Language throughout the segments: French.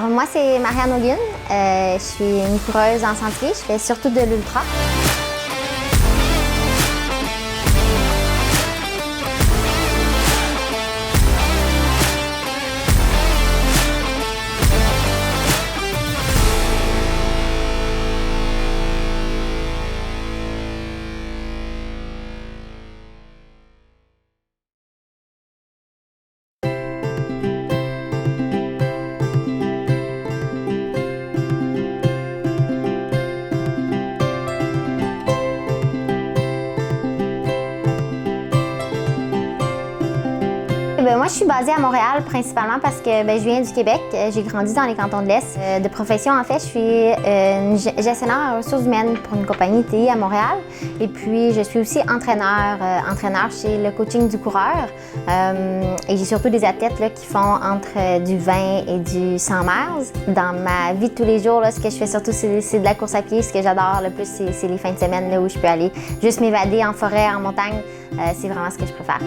Alors moi c'est Marianne Hogan, je suis une coureuse en sentier, je fais surtout de l'ultra. Moi, je suis basée à Montréal principalement parce que je viens du Québec. J'ai grandi dans les cantons de l'Est. De profession, en fait, je suis gestionnaire en ressources humaines pour une compagnie TI à Montréal. Et puis, je suis aussi entraîneur chez le coaching du coureur. Et j'ai surtout des athlètes là, qui font entre du 20 et du 100 miles. Dans ma vie de tous les jours, là, ce que je fais surtout, c'est de la course à pied. Ce que j'adore le plus, c'est les fins de semaine là, où je peux aller juste m'évader en forêt, en montagne. C'est vraiment ce que je préfère.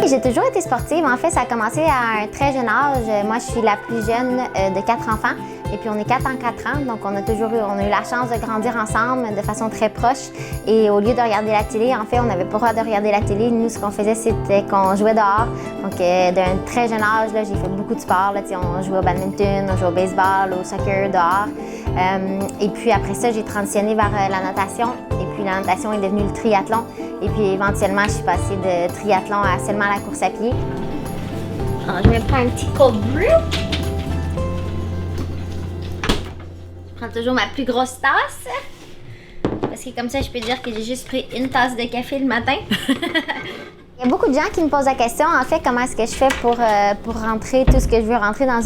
J'ai toujours été sportive. En fait, ça a commencé à un très jeune âge. Moi, je suis la plus jeune de 4 enfants. Et puis, on est 4 en 4 ans. Donc, on a eu la chance de grandir ensemble de façon très proche. Et au lieu de regarder la télé, en fait, on n'avait pas le droit de regarder la télé. Nous, ce qu'on faisait, c'était qu'on jouait dehors. Donc, d'un très jeune âge, j'ai fait beaucoup de sport. Là, on jouait au badminton, on jouait au baseball, au soccer, dehors. Et puis, après ça, j'ai transitionné vers la natation. Et puis, la natation est devenue le triathlon. Et puis, éventuellement, je suis passée de triathlon à seulement la course à pied. Alors, je me prends un petit cold brew. Je prends toujours ma plus grosse tasse. Parce que comme ça, je peux dire que j'ai juste pris une tasse de café le matin. Il y a beaucoup de gens qui me posent la question, en fait, comment est-ce que je fais pour rentrer tout ce que je veux rentrer dans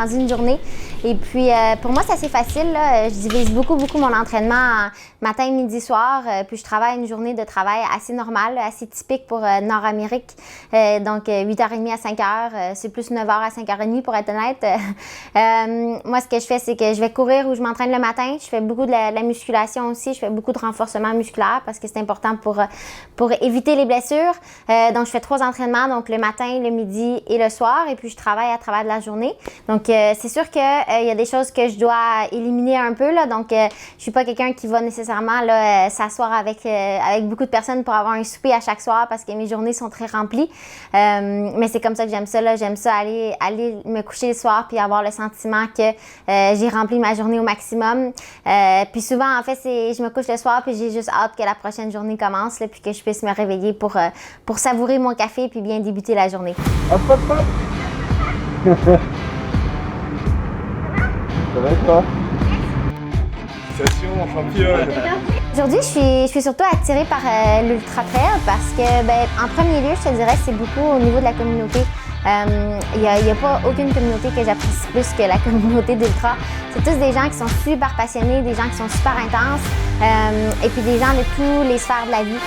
une journée. Et puis, pour moi, c'est assez facile, là. Je divise beaucoup mon entraînement en matin, midi, soir. Puis, je travaille une journée de travail assez normale, assez typique pour Nord-Amérique. Donc, 8h30 à 5h. C'est plus 9h à 5h30, pour être honnête. Moi, ce que je fais, c'est que je vais courir ou je m'entraîne le matin. Je fais beaucoup de la musculation aussi. Je fais beaucoup de renforcement musculaire parce que c'est important pour éviter les blessures. Donc, je fais 3 entraînements, donc le matin, le midi et le soir. Et puis, je travaille à travers de la journée. Donc, c'est sûr que il y a des choses que je dois éliminer un peu. Là. Donc, je suis pas quelqu'un qui va nécessairement s'asseoir avec beaucoup de personnes pour avoir un souper à chaque soir parce que mes journées sont très remplies. Mais c'est comme ça que j'aime ça. Là. J'aime ça aller me coucher le soir puis avoir le sentiment que j'ai rempli ma journée au maximum. Puis souvent, en fait, je me couche le soir puis j'ai juste hâte que la prochaine journée commence là, puis que je puisse me réveiller pour savourer mon café puis bien débuter la journée. Hop, hop, hop! Ça va toi? Félicitations, championne! Aujourd'hui, je suis surtout attirée par l'ultra trail parce que, en premier lieu, je te dirais, c'est beaucoup au niveau de la communauté. Il n'y a pas aucune communauté que j'apprécie plus que la communauté d'ultra. C'est tous des gens qui sont super passionnés, des gens qui sont super intenses et puis des gens de tous les sphères de la vie.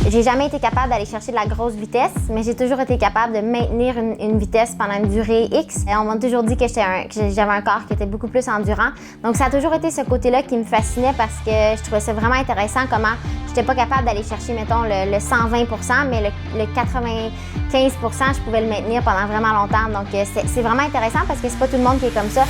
J'ai jamais été capable d'aller chercher de la grosse vitesse, mais j'ai toujours été capable de maintenir une vitesse pendant une durée X. On m'a toujours dit que j'avais un corps qui était beaucoup plus endurant. Donc, ça a toujours été ce côté-là qui me fascinait parce que je trouvais ça vraiment intéressant comment j'étais pas capable d'aller chercher, mettons, le 120%, mais le 95%, je pouvais le maintenir pendant vraiment longtemps. Donc, c'est vraiment intéressant parce que c'est pas tout le monde qui est comme ça.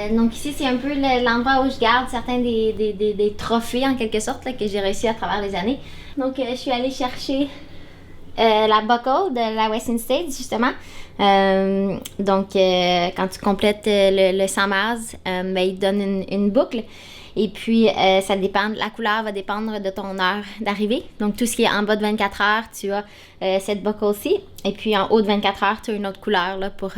Donc ici, c'est un peu l'endroit où je garde certains des trophées, en quelque sorte, là, que j'ai réussi à travers les années. Donc, je suis allée chercher la buckle de la Western States, justement. Donc, quand tu complètes le 100 miles, ben, il te donne une boucle. Et puis, ça dépend, la couleur va dépendre de ton heure d'arrivée. Donc, tout ce qui est en bas de 24 heures, tu as cette buckle-ci. Et puis, en haut de 24 heures, tu as une autre couleur là, pour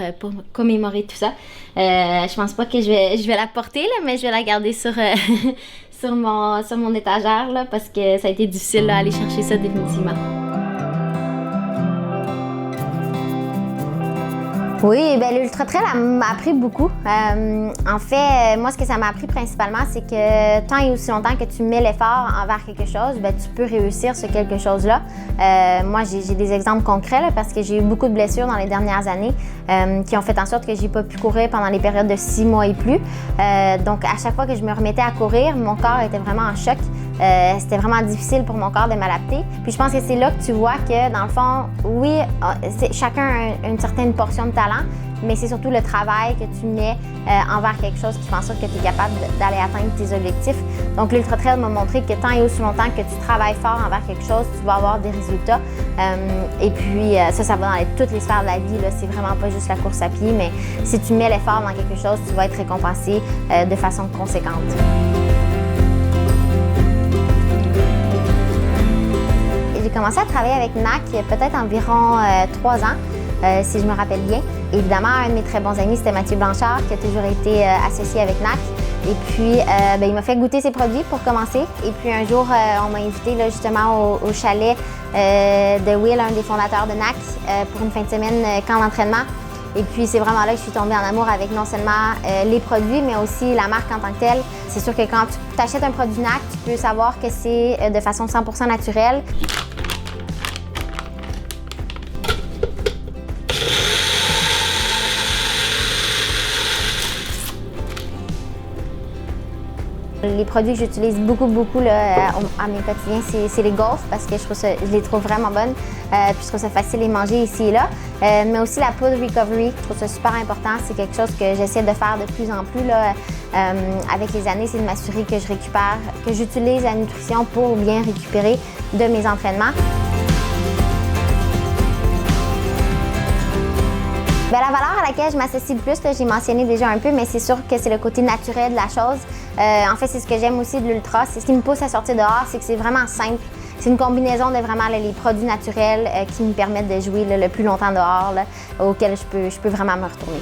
commémorer tout ça. Je pense pas que je vais la porter, là, mais je vais la garder sur, sur mon étagère là, parce que ça a été difficile là, aller chercher ça définitivement. Oui, ben l'ultra trail m'a appris beaucoup. En fait, moi, ce que ça m'a appris principalement, c'est que tant et aussi longtemps que tu mets l'effort envers quelque chose, ben tu peux réussir ce quelque chose-là. Moi, j'ai des exemples concrets là, parce que j'ai eu beaucoup de blessures dans les dernières années qui ont fait en sorte que j'ai pas pu courir pendant les périodes de 6 mois et plus. Donc, à chaque fois que je me remettais à courir, mon corps était vraiment en choc. C'était vraiment difficile pour mon corps de m'adapter. Puis je pense que c'est là que tu vois que, dans le fond, oui, chacun a une certaine portion de talent, mais c'est surtout le travail que tu mets envers quelque chose qui fait en sorte que tu es capable d'aller atteindre tes objectifs. Donc, l'Ultra Trail m'a montré que tant et aussi longtemps que tu travailles fort envers quelque chose, tu vas avoir des résultats. Et puis, ça va dans toutes les sphères de la vie. Là. C'est vraiment pas juste la course à pied, mais si tu mets l'effort dans quelque chose, tu vas être récompensé de façon conséquente. J'ai commencé à travailler avec NAC il y a peut-être environ 3 ans, si je me rappelle bien. Évidemment, un de mes très bons amis, c'était Mathieu Blanchard, qui a toujours été associé avec NAC. Et puis, il m'a fait goûter ses produits pour commencer. Et puis, un jour, on m'a invité là, justement au chalet de Will, un des fondateurs de NAC, pour une fin de semaine camp d'entraînement. Et puis, c'est vraiment là que je suis tombée en amour avec non seulement les produits, mais aussi la marque en tant que telle. C'est sûr que quand tu achètes un produit NAC, tu peux savoir que c'est de façon 100% naturelle. Les produits que j'utilise beaucoup là, à mes quotidiens, c'est les gaufres parce que je les trouve vraiment bonnes. Puis je trouve ça facile à les manger ici et là. Mais aussi la poudre recovery, je trouve ça super important. C'est quelque chose que j'essaie de faire de plus en plus là, avec les années, c'est de m'assurer que je récupère, que j'utilise la nutrition pour bien récupérer de mes entraînements. Bien, la valeur à laquelle je m'associe le plus, j'ai mentionné déjà un peu, mais c'est sûr que c'est le côté naturel de la chose. En fait, c'est ce que j'aime aussi de l'ultra. C'est ce qui me pousse à sortir dehors, c'est que c'est vraiment simple. C'est une combinaison de vraiment les produits naturels qui me permettent de jouer le plus longtemps dehors, auxquels je peux vraiment me retourner.